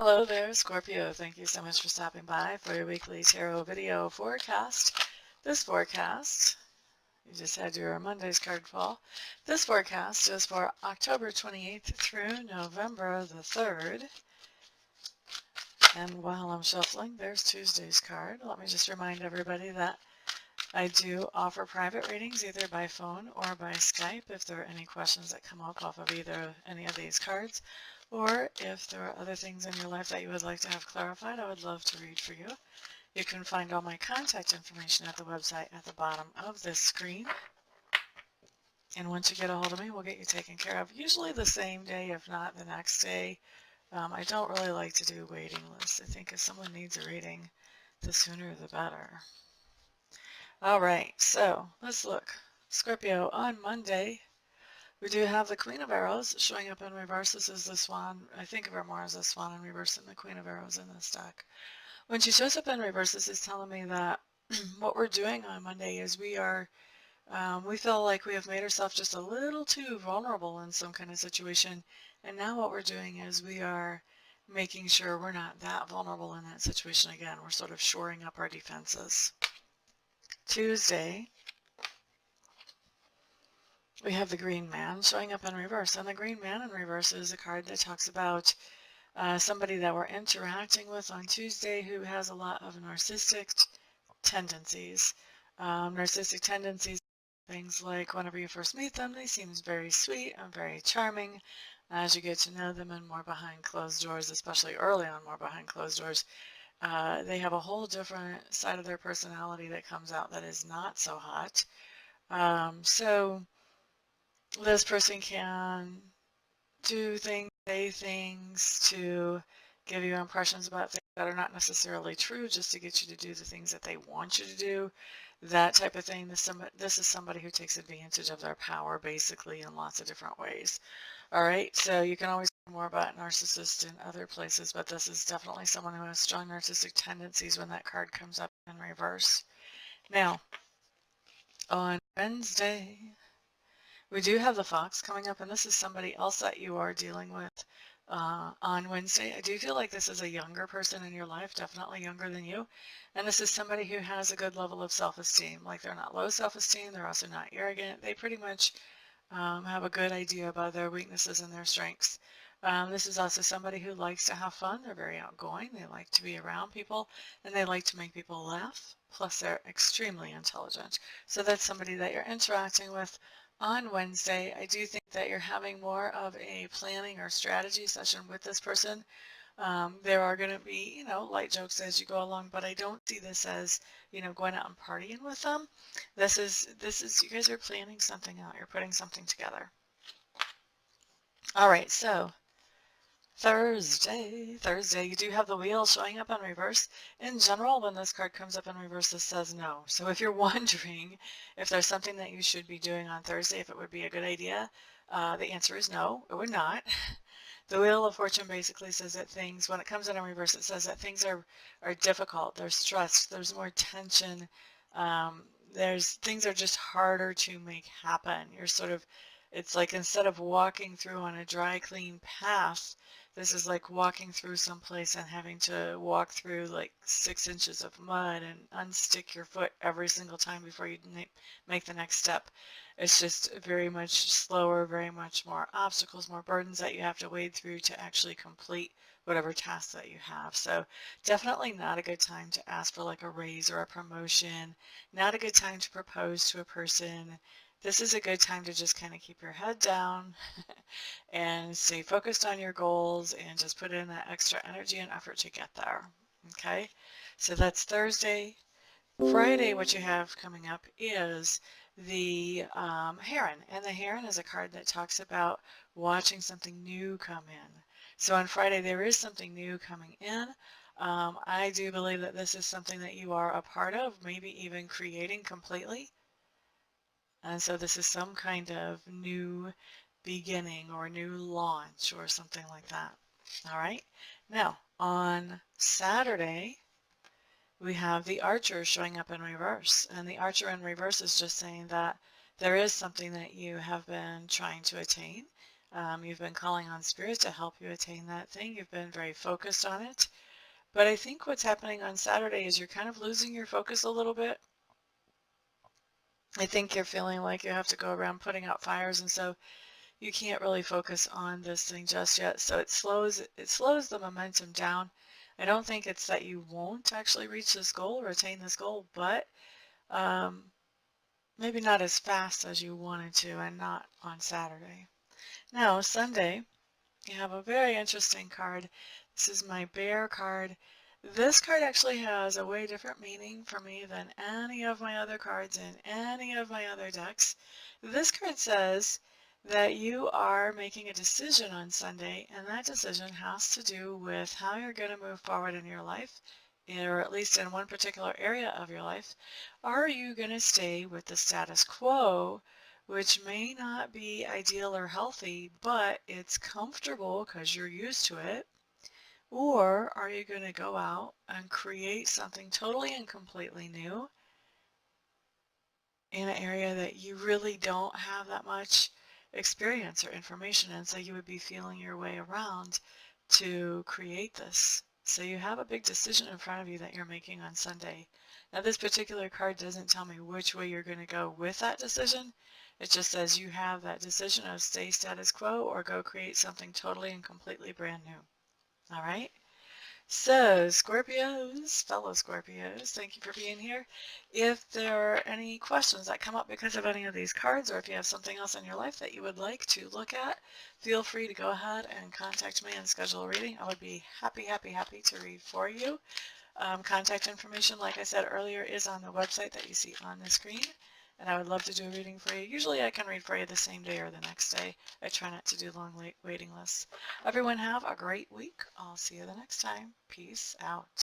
Hello there, Scorpio. Thank you so much for stopping by for your weekly tarot video forecast. This forecast, you just had your Monday's card fall. This forecast is for October 28th through November the 3rd. And while I'm shuffling, there's Tuesday's card. Let me just remind everybody that I do offer private readings either by phone or by Skype if there are any questions that come up off of either any of these cards, or if there are other things in your life that you would like to have clarified, I would love to read for you. You can find all my contact information at the website at the bottom of this screen. And once you get a hold of me, we'll get you taken care of, usually the same day, if not the next day. I don't really like to do waiting lists. I think if someone needs a reading, the sooner the better. All right, so let's look. Scorpio, on Monday, we do have the Queen of Arrows showing up in reverse. This is the Swan. I think of her more as a Swan in reverse than the Queen of Arrows in this deck. When she shows up in reverse, this is telling me that what we're doing on Monday is we feel like we have made ourselves just a little too vulnerable in some kind of situation. And now what we're doing is we are making sure we're not that vulnerable in that situation again. We're sort of shoring up our defenses. Tuesday, we have the Green Man showing up in reverse. And the Green Man in reverse is a card that talks about somebody that we're interacting with on Tuesday who has a lot of narcissistic tendencies. Narcissistic tendencies, things like whenever you first meet them, they seem very sweet and very charming. As you get to know them and more behind closed doors, especially early on more behind closed doors, they have a whole different side of their personality that comes out that is not so hot. So this person can do things, say things to give you impressions about things that are not necessarily true, just to get you to do the things that they want you to do, that type of thing. This is somebody who takes advantage of their power, basically, in lots of different ways. All right, so you can always learn more about narcissists in other places, but this is definitely someone who has strong narcissistic tendencies when that card comes up in reverse. Now, on Wednesday, we do have the Fox coming up, and this is somebody else that you are dealing with on Wednesday. I do feel like this is a younger person in your life, definitely younger than you, and this is somebody who has a good level of self-esteem. Like, they're not low self-esteem, they're also not arrogant. They pretty much have a good idea about their weaknesses and their strengths. This is also somebody who likes to have fun. They're very outgoing. They like to be around people, and they like to make people laugh. Plus, they're extremely intelligent. So that's somebody that you're interacting with on Wednesday. I do think that you're having more of a planning or strategy session with this person. There are going to be, light jokes as you go along, but I don't see this as, going out and partying with them. This is, you guys are planning something out. You're putting something together. All right, so Thursday, you do have the wheel showing up in reverse. In general, when this card comes up in reverse, this says no. So if you're wondering if there's something that you should be doing on Thursday, if it would be a good idea, the answer is no, it would not. The Wheel of Fortune basically says that things, when it comes in reverse, it says that things are difficult, they're stressed, there's more tension, things are just harder to make happen. You're sort of, it's like instead of walking through on a dry, clean path, this is like walking through someplace and having to walk through like 6 inches of mud and unstick your foot every single time before you make the next step. It's just very much slower, very much more obstacles, more burdens that you have to wade through to actually complete whatever task that you have. So definitely not a good time to ask for like a raise or a promotion, not a good time to propose to a person. This is a good time to just kind of keep your head down and stay focused on your goals and just put in that extra energy and effort to get there. Okay, so that's Thursday. Friday, what you have coming up is the Heron, and the Heron is a card that talks about watching something new come in. So on Friday, there is something new coming in. I do believe that this is something that you are a part of, maybe even creating completely. And so this is some kind of new beginning or new launch or something like that. All right. Now, on Saturday, we have the Archer showing up in reverse. And the Archer in reverse is just saying that there is something that you have been trying to attain. You've been calling on Spirit to help you attain that thing. You've been very focused on it. But I think what's happening on Saturday is you're kind of losing your focus a little bit. I think you're feeling like you have to go around putting out fires, and so you can't really focus on this thing just yet. So it slows the momentum down. I don't think it's that you won't actually reach this goal or attain this goal, but um, maybe not as fast as you wanted to, and not on Saturday. Now, Sunday, you have a very interesting card. This is my bear card. This card actually has a way different meaning for me than any of my other cards in any of my other decks. This card says that you are making a decision on Sunday, and that decision has to do with how you're going to move forward in your life, or at least in one particular area of your life. Are you going to stay with the status quo, which may not be ideal or healthy, but it's comfortable because you're used to it? Or are you going to go out and create something totally and completely new in an area that you really don't have that much experience or information in, so you would be feeling your way around to create this? So you have a big decision in front of you that you're making on Sunday. Now, this particular card doesn't tell me which way you're going to go with that decision. It just says you have that decision of stay status quo or go create something totally and completely brand new. All right? So, Scorpios, fellow Scorpios, thank you for being here. If there are any questions that come up because of any of these cards, or if you have something else in your life that you would like to look at, feel free to go ahead and contact me and schedule a reading. I would be happy, happy, happy to read for you. Contact information, like I said earlier, is on the website that you see on the screen, and I would love to do a reading for you. Usually I can read for you the same day or the next day. I try not to do long waiting lists. Everyone have a great week. I'll see you the next time. Peace out.